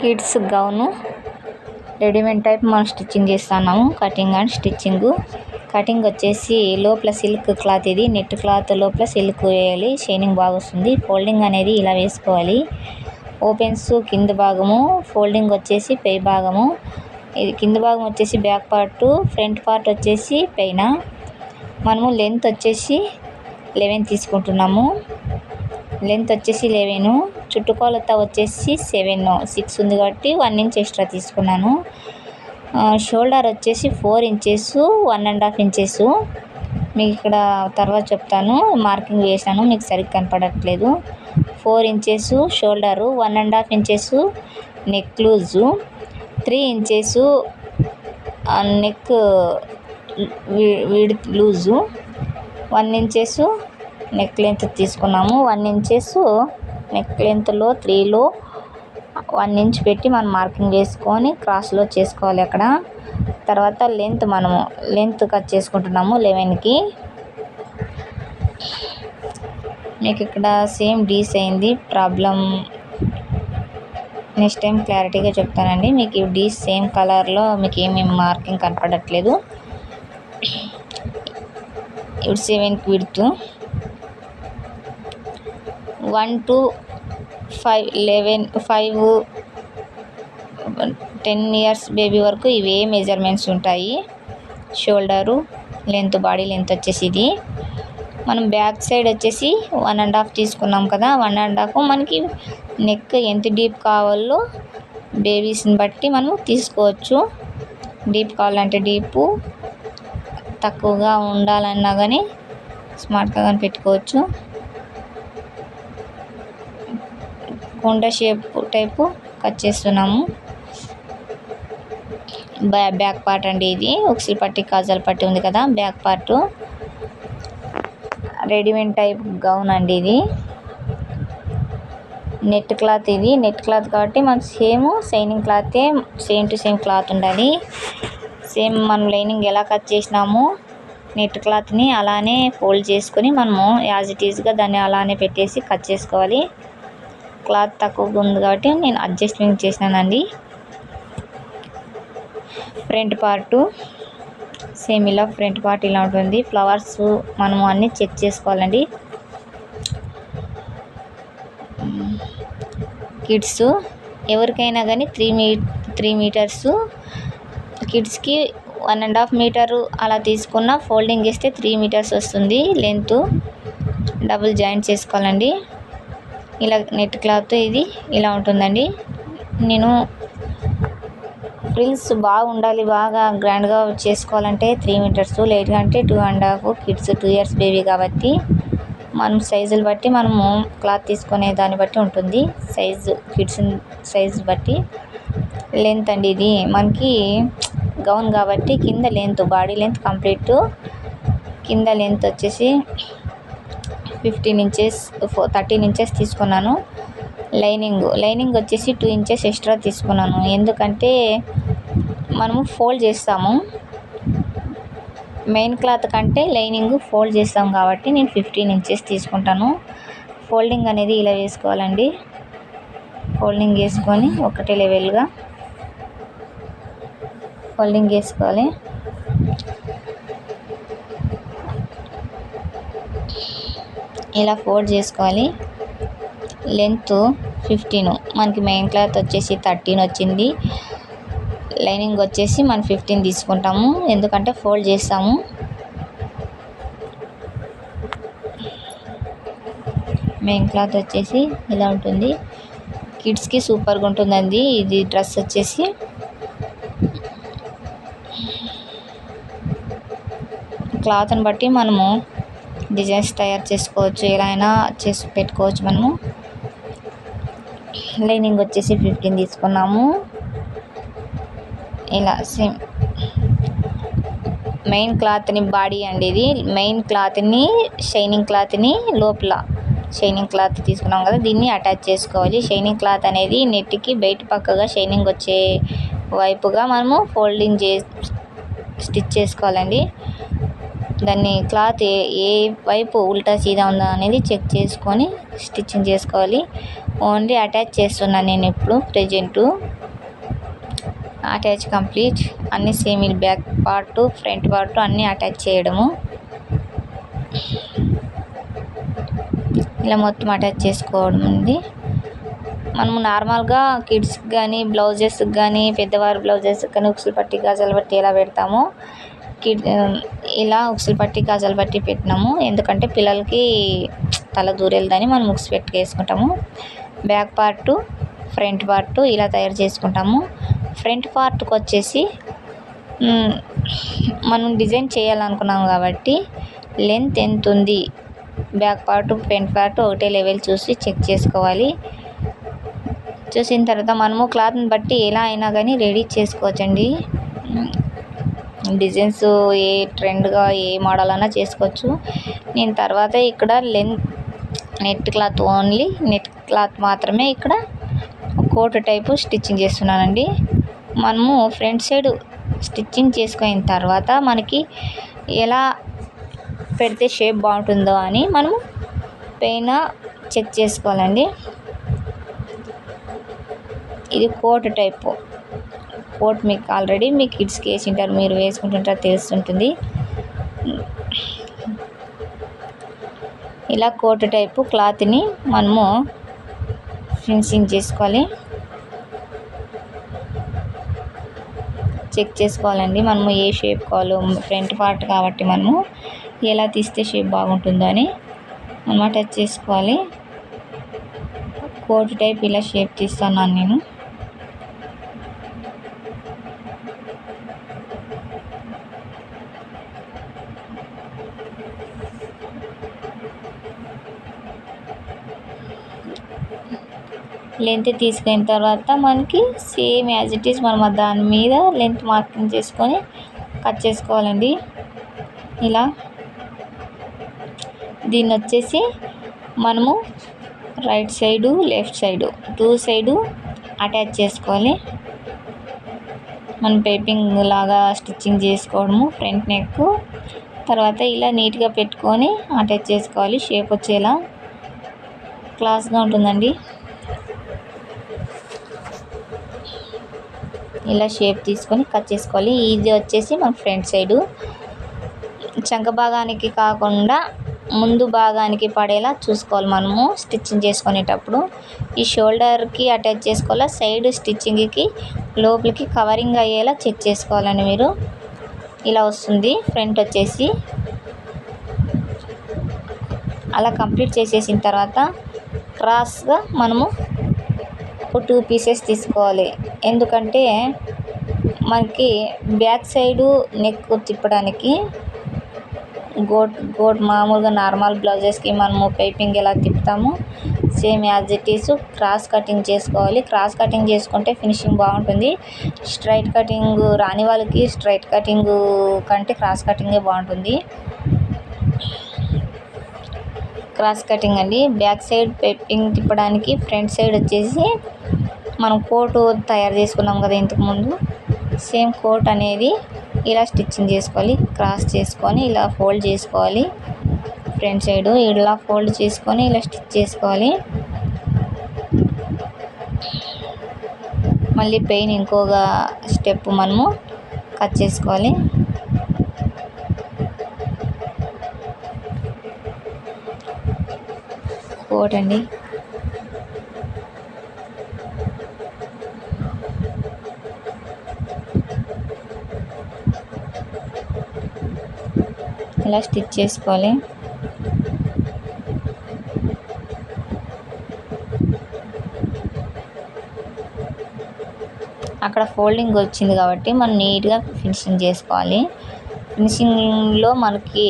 Kids gown readymade type మనం stitching చేస్తున్నాము. Cutting and stitching. Cutting వచ్చేసి లోపల సిల్క్ క్లాత్, ఇది నెట్ క్లాత్ లోపల సిల్క్ వేయాలి, షైనింగ్ బాగా వస్తుంది. ఫోల్డింగ్ అనేది ఇలా వేసుకోవాలి. ఓపెన్స్ కింద భాగము, ఫోల్డింగ్ వచ్చేసి పై భాగము. ఇది కింద భాగం వచ్చేసి బ్యాక్ పార్ట్, ఫ్రంట్ పార్ట్ వచ్చేసి పైన. మనము లెంత్ వచ్చేసి 11 తీసుకుంటున్నాము. లెంత్ వచ్చేసి 11, చుట్టుకొలత వచ్చేసి 6 ఉంది కాబట్టి 1 ఇంచ్ ఎక్స్ట్రా తీసుకున్నాను. షోల్డర్ వచ్చేసి 4 ఇంచెస్, 1.5 ఇంచెస్. మీకు ఇక్కడ తర్వాత చెప్తాను, మార్కింగ్ వేసాను, మీకు సరిగ్గా కనపడట్లేదు. 4 inches shoulder, 1.5 inches neck loose, 3 inches neck width loose, 1 inches neck length తీసుకున్నాము. 1 ఇంచెస్ నెక్ లెంత్లో 3లో 1 ఇంచ్ పెట్టి మనం మార్కింగ్ వేసుకొని క్రాస్లో చేసుకోవాలి అక్కడ. తర్వాత మనము లెంత్ కట్ చేసుకుంటున్నాము 11కి. మీకు ఇక్కడ సేమ్ డీస్ అయింది ప్రాబ్లం, నెక్స్ట్ టైం క్లారిటీగా చెప్తానండి. మీకు ఈ డీస్ సేమ్ కలర్లో మీకు ఏమేమి మార్కింగ్ కనపడట్లేదు. ఇప్పుడు 7కి విడ్త్ 1 to 5, 11, 5, 10 ఇయర్స్ బేబీ వరకు ఇవే మెజర్మెంట్స్ ఉంటాయి. షోల్డరు లెంత్, బాడీ లెంత్ వచ్చేసి ఇది. మనం బ్యాక్ సైడ్ వచ్చేసి 1.5 తీసుకున్నాం కదా, 1.5 మనకి నెక్ ఎంత డీప్ కావాలో బేబీస్ని బట్టి మనం తీసుకోవచ్చు. డీప్ కావాలంటే డీపు, తక్కువగా ఉండాలన్నా కానీ స్మార్ట్గా కానీ పెట్టుకోవచ్చు. కుండ షేప్ టైపు కట్ చేస్తున్నాము. బ్యాక్ పార్ట్ అండి ఇది. ఉక్సులు పట్టి, కాజాల పట్టి ఉంది కదా, back part. Readymade type gown అండి ఇది. నెట్ క్లాత్, ఇది నెట్ క్లాత్ కాబట్టి మనకు సేమ్ షైనింగ్ క్లాతే, సేమ్ టు సేమ్ క్లాత్ ఉండాలి. సేమ్ మనం లైనింగ్ ఎలా కట్ చేసినామో నెట్ క్లాత్ని అలానే ఫోల్డ్ చేసుకొని మనము యాజ్ ఇట్ ఈజ్గా దాన్ని అలానే పెట్టేసి కట్ చేసుకోవాలి. క్లాత్ తక్కువగా ఉంది కాబట్టి నేను అడ్జస్ట్మెంట్ చేసినానండి. ఫ్రంట్ పార్టు సేమ్ ఇలా, ఫ్రంట్ పార్ట్ ఇలా ఉంటుంది. ఫ్లవర్స్ మనము అన్నీ చెక్ చేసుకోవాలండి. కిడ్స్ ఎవరికైనా కానీ 3 మీటర్స్, కిడ్స్కి 1.5 మీటరు అలా తీసుకున్న ఫోల్డింగ్ వేస్తే 3 మీటర్స్ వస్తుంది లెంత్. డబుల్ జాయింట్ చేసుకోవాలండి. ఇలా నెట్ క్లాత్ ఇది ఇలా ఉంటుందండి. నేను ఫ్రిల్స్ బాగుండాలి, బాగా గ్రాండ్గా చేసుకోవాలంటే 3 మీటర్స్, లేట్గా అంటే 2.5. కిడ్స్ 2 ఇయర్స్ బేబీ కాబట్టి మనం సైజులు బట్టి మనము క్లాత్ తీసుకునే దాన్ని బట్టి ఉంటుంది. సైజు కిడ్స్ సైజు బట్టి లెంత్ అండి. ఇది మనకి గౌన్ కాబట్టి కింద లెంత్, బాడీ లెంత్ కంప్లీట్. కింద లెంత్ వచ్చేసి 15 ఇంచెస్, 13 ఇంచెస్ తీసుకున్నాను. లైనింగ్ వచ్చేసి 2 ఇంచెస్ ఎక్స్ట్రా తీసుకున్నాను. ఎందుకంటే మనము ఫోల్డ్ చేస్తాము, మెయిన్ క్లాత్ కంటే లైనింగ్ ఫోల్డ్ చేస్తాం కాబట్టి నేను 15 ఇంచెస్ తీసుకుంటాను. ఫోల్డింగ్ అనేది ఇలా వేసుకోవాలండి. ఫోల్డింగ్ వేసుకొని ఒకటే లెవెల్గా ఫోల్డింగ్ వేసుకోవాలి. ఇలా ఫోల్డ్ చేసుకోవాలి. లెంత్ 15, మనకి మెయిన్ క్లాత్ వచ్చేసి 13 వచ్చింది. లైనింగ్ వచ్చేసి మనం 15 తీసుకుంటాము, ఎందుకంటే ఫోల్డ్ చేస్తాము. మెయిన్ క్లాత్ వచ్చేసి ఇలా ఉంటుంది. కిడ్స్కి సూపర్గా ఉంటుందండి ఇది డ్రెస్ వచ్చేసి. క్లాత్ని బట్టి మనము డిజైన్స్ తయారు చేసుకోవచ్చు, ఎలా అయినా చేసి పెట్టుకోవచ్చు మనము. లైనింగ్ వచ్చేసి 15 తీసుకున్నాము. ఇలా సేమ్ మెయిన్ క్లాత్ని, బాడీ అండి ఇది. మెయిన్ క్లాత్ని, షైనింగ్ క్లాత్ని లోపల షైనింగ్ క్లాత్ తీసుకున్నాం కదా, దీన్ని అటాచ్ చేసుకోవాలి. షైనింగ్ క్లాత్ అనేది నెట్కి బయట పక్కగా షైనింగ్ వచ్చే వైపుగా మనము ఫోల్డింగ్ స్టిచ్ చేసుకోవాలండి. దాన్ని క్లాత్ ఏ వైపు ఉల్టా సీదా ఉందా అనేది చెక్ చేసుకొని స్టిచ్చింగ్ చేసుకోవాలి. ఓన్లీ అటాచ్ చేస్తున్నాను నేను ఇప్పుడు ప్రెజెంటు. Attach complete. అన్నీ same, back part front part అన్నీ అటాచ్ చేయడము. ఇలా మొత్తం అటాచ్ చేసుకోవడం ఉంది. మనము నార్మల్గా కిడ్స్కి కానీ బ్లౌజెస్కి కానీ పెద్దవారి బ్లౌజెస్కి కానీ ఉక్సులు పట్టి గజాలు పట్టి ఎలా పెడతామో ఇలా ఉక్సులు పట్టి గజాలు పట్టి పెట్టినాము. ఎందుకంటే పిల్లలకి తల దూరెళ్దని మనం ఉక్స్ పెట్టి వేసుకుంటాము. బ్యాక్ పార్టు ఫ్రంట్ పార్టు ఇలా తయారు చేసుకుంటాము. ఫ్రంట్ పార్ట్కి వచ్చేసి మనం డిజైన్ చేయాలనుకున్నాం కాబట్టి లెంత్ ఎంత ఉంది, బ్యాక్ పార్ట్ ఫ్రంట్ పార్ట్ ఒకటే లెవెల్ చూసి చెక్ చేసుకోవాలి. చూసిన తర్వాత మనము క్లాత్ని బట్టి ఎలా అయినా కానీ రెడీ చేసుకోవచ్చండి. డిజైన్స్ ఏ ట్రెండ్గా ఏ మోడల్ అయినా చేసుకోవచ్చు. నేను తర్వాత ఇక్కడ net cloth, only net cloth మాత్రమే ఇక్కడ కోట్ టైపు స్టిచ్చింగ్ చేస్తున్నానండి. మనము ఫ్రంట్ సైడ్ స్టిచ్చింగ్ చేసుకున్న తర్వాత మనకి ఎలా పెడితే షేప్ బాగుంటుందో అని మనము పైన చెక్ చేసుకోవాలండి. ఇది కోట్ టైపు. కోట్ మీకు ఆల్రెడీ మీ కిడ్స్కి వేసింటారు, మీరు వేసుకుంటుంటారు, తెలుస్తుంటుంది. ఇలా కోట్ టైపు క్లాత్ని మనము ఫినిషింగ్ చేసుకోవాలి. చెక్ చేసుకోవాలండి మనము ఏ షేప్ కావాలో. ఫ్రంట్ పార్ట్ కాబట్టి మనము ఎలా తీస్తే షేప్ బాగుంటుందో అని మనం టచ్ చేసుకోవాలి. కోట్ టైప్ ఇలా షేప్ తీస్తున్నాను నేను. లెంత్ తీసుకున్న తర్వాత మనకి సేమ్ యాజ్ ఇట్ ఈస్ మనం దాని మీద లెంత్ మార్కింగ్ చేసుకొని కట్ చేసుకోవాలండి. ఇలా దీన్ని వచ్చేసి మనము right side left side 2 side attach చేసుకోవాలి. మనం పైపింగ్ లాగా స్టిచ్చింగ్ చేసుకోవడము. ఫ్రంట్ నెక్ తర్వాత ఇలా నీట్గా పెట్టుకొని అటాచ్ చేసుకోవాలి. షేప్ వచ్చేలా క్లాస్గా ఉంటుందండి. ఇలా షేప్ తీసుకొని కట్ చేసుకోవాలి. ఇది వచ్చేసి మన ఫ్రంట్ సైడు. చంక భాగానికి కాకుండా ముందు భాగానికి పడేలా చూసుకోవాలి మనము స్టిచ్చింగ్ చేసుకునేటప్పుడు. ఈ షోల్డర్కి అటాచ్ చేసుకోవాలా, సైడ్ స్టిచ్చింగ్కి లోపలికి కవరింగ్ అయ్యేలా చెక్ చేసుకోవాలండి మీరు. ఇలా వస్తుంది ఫ్రంట్ వచ్చేసి. అలా కంప్లీట్ చేసేసిన తర్వాత క్రాస్గా మనము 2 పీసెస్ తీసుకోవాలి. ఎందుకంటే మనకి బ్యాక్ సైడు నెక్ తిప్పడానికి గోట్ మామూలుగా నార్మల్ బ్లౌజెస్కి మనము పైపింగ్ ఎలా తిప్పుతామో same as it is cross cutting చేసుకోవాలి. క్రాస్ కటింగ్ చేసుకుంటే ఫినిషింగ్ బాగుంటుంది. స్ట్రైట్ కటింగ్ రాని వాళ్ళకి స్ట్రైట్ కటింగ్ కంటే క్రాస్ కటింగే బాగుంటుంది. క్రాస్ కటింగ్ అండి. బ్యాక్ సైడ్ పైపింగ్ తిప్పడానికి ఫ్రంట్ సైడ్ వచ్చేసి మనం కోటు తయారు చేసుకున్నాం కదా ఇంతకుముందు, సేమ్ కోట్ అనేది ఇలా స్టిచ్చింగ్ చేసుకోవాలి. క్రాస్ చేసుకొని ఇలా ఫోల్డ్ చేసుకోవాలి. ఫ్రంట్ సైడు ఇలా ఫోల్డ్ చేసుకొని ఇలా స్టిచ్ చేసుకోవాలి. మళ్ళీ పైన ఇంకొక స్టెప్ మనము కట్ చేసుకోవాలి. కోట్ అండి. ఇలా స్టిచ్ చేసుకోవాలి. అక్కడ ఫోల్డింగ్ వచ్చింది కాబట్టి మనం నీట్గా ఫినిషింగ్ చేసుకోవాలి. ఫినిషింగ్లో మనకి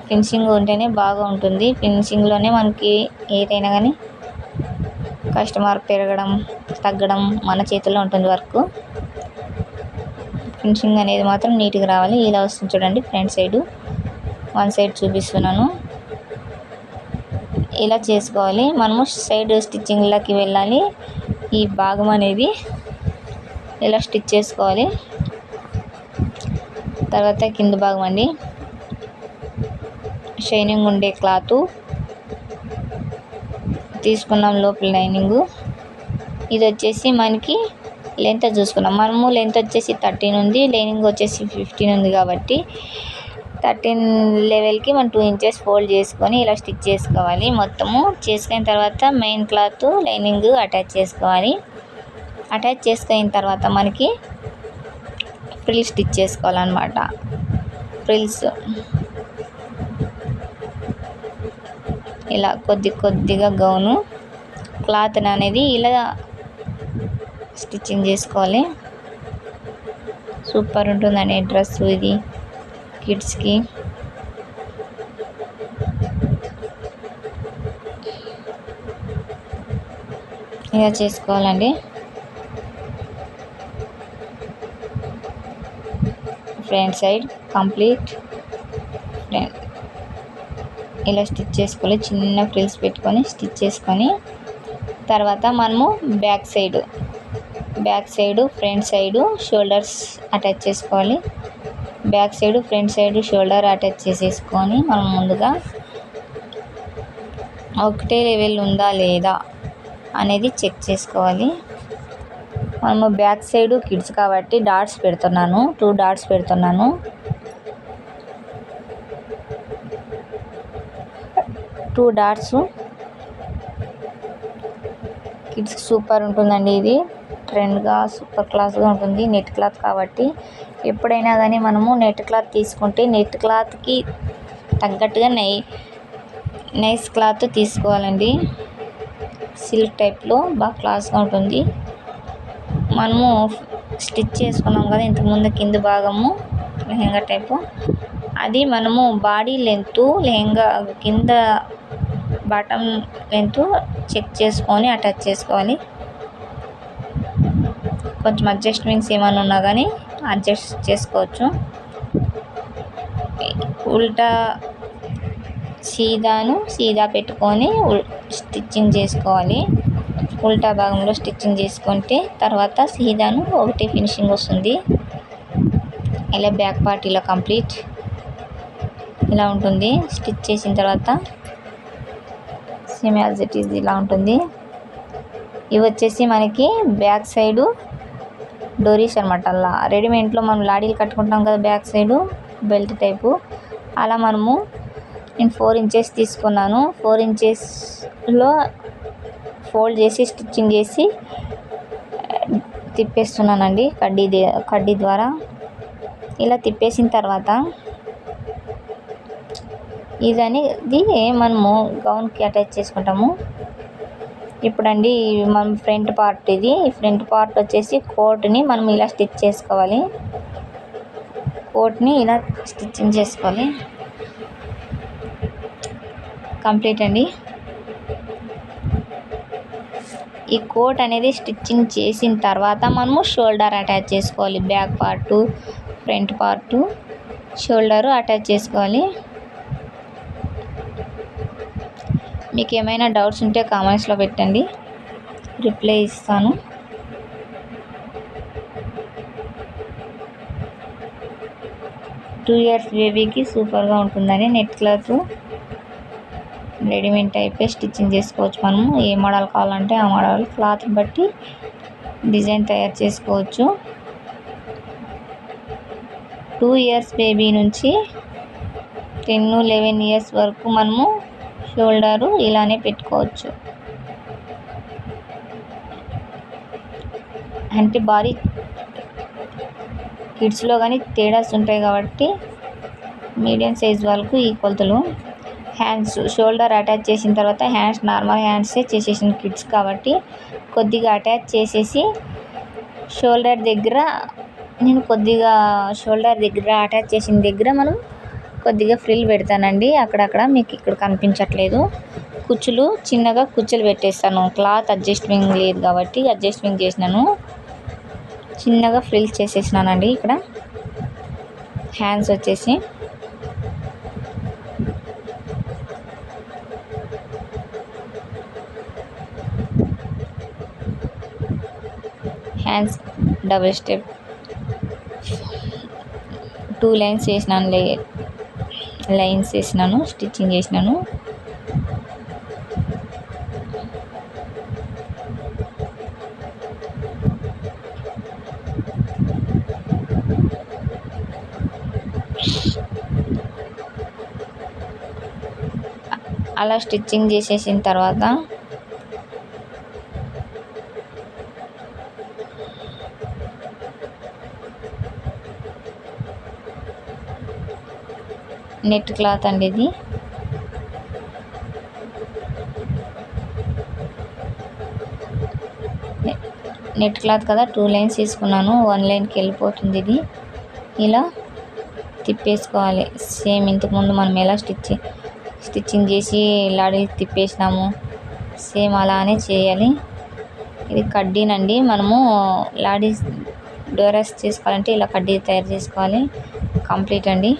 ఫినిషింగ్ ఉంటేనే బాగా ఉంటుంది. ఫినిషింగ్లోనే మనకి ఏదైనా కానీ కస్టమర్ పెరగడం తగ్గడం మన చేతుల్లో ఉంటుంది వర్క్. ఫినిషింగ్ అనేది మాత్రం నీట్గా రావాలి. ఇలా వస్తుంది చూడండి. ఫ్రంట్ సైడు 1 సైడ్ చూపిస్తున్నాను. ఇలా చేసుకోవాలి. మనము సైడ్ స్టిచ్చింగ్లకి వెళ్ళాలి. ఈ భాగం అనేది ఇలా స్టిచ్ చేసుకోవాలి. తర్వాత కింద భాగం అండి, షైనింగ్ ఉండే క్లాత్ తీసుకున్నాం లోపల లైనింగు. ఇది వచ్చేసి మనకి లెంత్ చూసుకున్నాం. మనము లెంత్ వచ్చేసి 13 ఉంది, లైనింగ్ వచ్చేసి 15 ఉంది కాబట్టి 13 లెవెల్కి మనం 2 ఇంచెస్ ఫోల్డ్ చేసుకొని ఇలా స్టిచ్ చేసుకోవాలి. మొత్తము చేసుకున్న తర్వాత మెయిన్ క్లాత్ లైనింగ్ అటాచ్ చేసుకోవాలి. అటాచ్ చేసుకున్న తర్వాత మనకి ఫ్రిల్ స్టిచ్ చేసుకోవాలన్నమాట. ఫ్రిల్స్ ఇలా కొద్దిగా గౌను క్లాత్ అనేది ఇలా స్టిచ్చింగ్ చేసుకోవాలి. సూపర్ ఉంటుందండి డ్రెస్ ఇది కిడ్స్కి. ఇలా చేసుకోవాలండి. ఫ్రంట్ సైడ్ కంప్లీట్ ఇలా స్టిచ్ చేసుకోవాలి. చిన్న ఫ్రిల్స్ పెట్టుకొని స్టిచ్ చేసుకొని తర్వాత మనము back side front side shoulders attach చేసుకోవాలి. Back side front side shoulder attach చేసేసుకొని మనం ముందుగా ఒకటే లెవెల్ ఉందా లేదా అనేది చెక్ చేసుకోవాలి. మనము బ్యాక్ సైడ్ కిడ్స్ కాబట్టి డాట్స్ పెడుతున్నాను, 2 డాట్స్ పెడుతున్నాను. 2 డాట్స్ కిడ్స్ సూపర్ ఉంటుందండి. ఇది ట్రెండ్గా సూపర్ క్లాస్గా ఉంటుంది. నెట్ క్లాత్ కాబట్టి ఎప్పుడైనా కానీ మనము నెట్ క్లాత్ తీసుకుంటే నెట్ క్లాత్కి తగ్గట్టుగా నైస్ క్లాత్ తీసుకోవాలండి. సిల్క్ టైప్లో బాగా క్లాస్గా ఉంటుంది. మనము స్టిచ్ చేసుకున్నాం కదా ఇంతకుముందు కింద భాగము లెహంగా టైపు, అది మనము బాడీ లెంత్ లెహంగా కింద బాటమ్ లెంత్ చెక్ చేసుకొని అటాచ్ చేసుకోవాలి. కొంచెం అడ్జస్ట్మెంట్స్ ఏమైనా ఉన్నా కానీ అడ్జస్ట్ చేసుకోవచ్చు. ఉల్టా సీదా పెట్టుకొని స్టిచ్చింగ్ చేసుకోవాలి. ఉల్టా భాగంలో స్టిచ్చింగ్ చేసుకుంటే తర్వాత సీదాను ఒకటి ఫినిషింగ్ వస్తుంది. ఇలా బ్యాక్ పార్ట్ ఇలా కంప్లీట్ ఇలా ఉంటుంది. స్టిచ్ చేసిన తర్వాత సేమ్ యాజ్ ఇట్ ఈజ్ ఇలా ఉంటుంది. ఇవి వచ్చేసి మనకి బ్యాక్ సైడు డోరీస్ అనమాట. అలా రెడీమేడ్లో మనం లాడీలు కట్టుకుంటాం కదా బ్యాక్ సైడు బెల్ట్ టైపు, అలా మనము నేను 4 ఇంచెస్ తీసుకున్నాను. 4 ఇంచెస్లో ఫోల్డ్ చేసి స్టిచ్చింగ్ చేసి తిప్పేస్తున్నానండి కడ్డీ ద్వారా. ఇలా తిప్పేసిన తర్వాత ఇది మనము గౌన్కి అటాచ్ చేసుకుంటాము. ఇప్పుడండి మనం ఫ్రంట్ పార్ట్ ఇది ఫ్రంట్ పార్ట్ వచ్చేసి కోట్ని మనం ఇలా స్టిచ్ చేసుకోవాలి. కోట్ని ఇలా స్టిచ్చింగ్ చేసుకోవాలి. కంప్లీట్ అండి. ఈ కోట్ అనేది స్టిచ్చింగ్ చేసిన తర్వాత మనము షోల్డర్ అటాచ్ చేసుకోవాలి. Back part front part shoulder attach చేసుకోవాలి. మీకు ఏమైనా డౌట్స్ ఉంటే కామెంట్స్లో పెట్టండి, రిప్లై ఇస్తాను. టూ ఇయర్స్ బేబీకి సూపర్గా ఉంటుందని నెట్ క్లాత్ రెడీమేడ్ టైపే స్టిచ్చింగ్ చేసుకోవచ్చు. మనము ఏ మోడల్ కావాలంటే ఆ మోడల్ క్లాత్ బట్టి డిజైన్ తయారు చేసుకోవచ్చు. 2 ఇయర్స్ బేబీ నుంచి 10-11 ఇయర్స్ వరకు మనము షోల్డరు ఇలానే పెట్టుకోవచ్చు. అంటే బాడీ కిడ్స్లో కానీ తేడాస్ ఉంటాయి కాబట్టి మీడియం సైజ్ వాళ్ళకు ఈ కొలతలు. హ్యాండ్స్ షోల్డర్ అటాచ్ చేసిన తర్వాత హ్యాండ్స్ నార్మల్ హ్యాండ్సే చేసేసిన కిడ్స్ కాబట్టి కొద్దిగా అటాచ్ చేసేసి షోల్డర్ దగ్గర అటాచ్ చేసిన దగ్గర మనం కొద్దిగా ఫ్రిల్ పెడతానండి. అక్కడక్కడ మీకు ఇక్కడ కనిపించట్లేదు. చిన్నగా కుచ్చులు పెట్టేస్తాను. క్లాత్ అడ్జస్ట్మెంట్ లేదు కాబట్టి అడ్జస్ట్మెంట్ చేసినాను. చిన్నగా ఫ్రిల్ చేసేసినానండి. ఇక్కడ హ్యాండ్స్ వచ్చేసి హ్యాండ్స్ డబుల్ స్టెప్ 2 లైన్స్ వేసినాను. లైన్స్ వేసినాను, స్టిచ్చింగ్ చేసినాను. అలా స్టిచ్చింగ్ చేసేసిన తర్వాత నెట్ క్లాత్ అండి ఇది. నెట్ క్లాత్ కదా, 2 లైన్స్ తీసుకున్నాను. 1 లైన్కి వెళ్ళిపోతుంది ఇది. ఇలా తిప్పేసుకోవాలి. సేమ్ ఇంతకుముందు మనం ఎలా స్టిచ్చింగ్ చేసి లాడీకి తిప్పేసినాము, సేమ్ అలానే చేయాలి. ఇది కడ్డీనండి. మనము లాడీ డోరాస్ చేసుకోవాలంటే ఇలా కడ్డీ తయారు చేసుకోవాలి. కంప్లీట్ అండి.